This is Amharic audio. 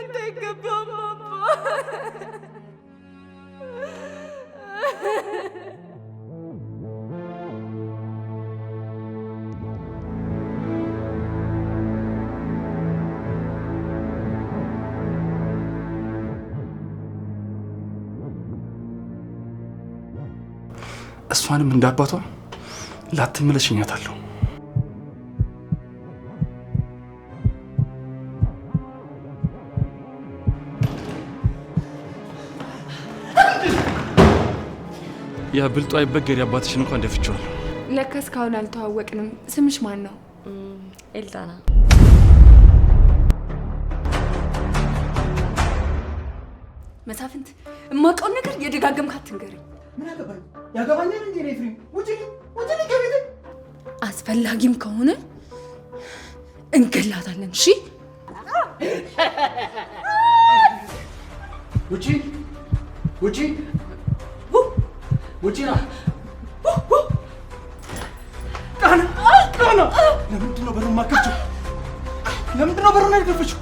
ላንተ አይገባም አባ። እሷንም እንዳባቷ ላትመለሽኛታለሁ። ያ ብልጡ አይበገር አባትሽን እንኳን ደፍቼዋለሁ። ለካ እስካሁን አልተዋወቅንም። ስምሽ ማን ነው? ኤልዳና። መሳፍንት፣ እማውቀውን ነገር የደጋገምክ አትንገረኝ። ምን አገባኝ? ያገባኛል እንዴ? ኤፍሬም ውጪ ከቤቴ። አስፈላጊም ከሆነ እንገላታለን። እሺ ውጪ ና። ቃና ለምንድን ነው በሩን ማከፍችው? ለምንድን ነው በሩን ያልከፈችው?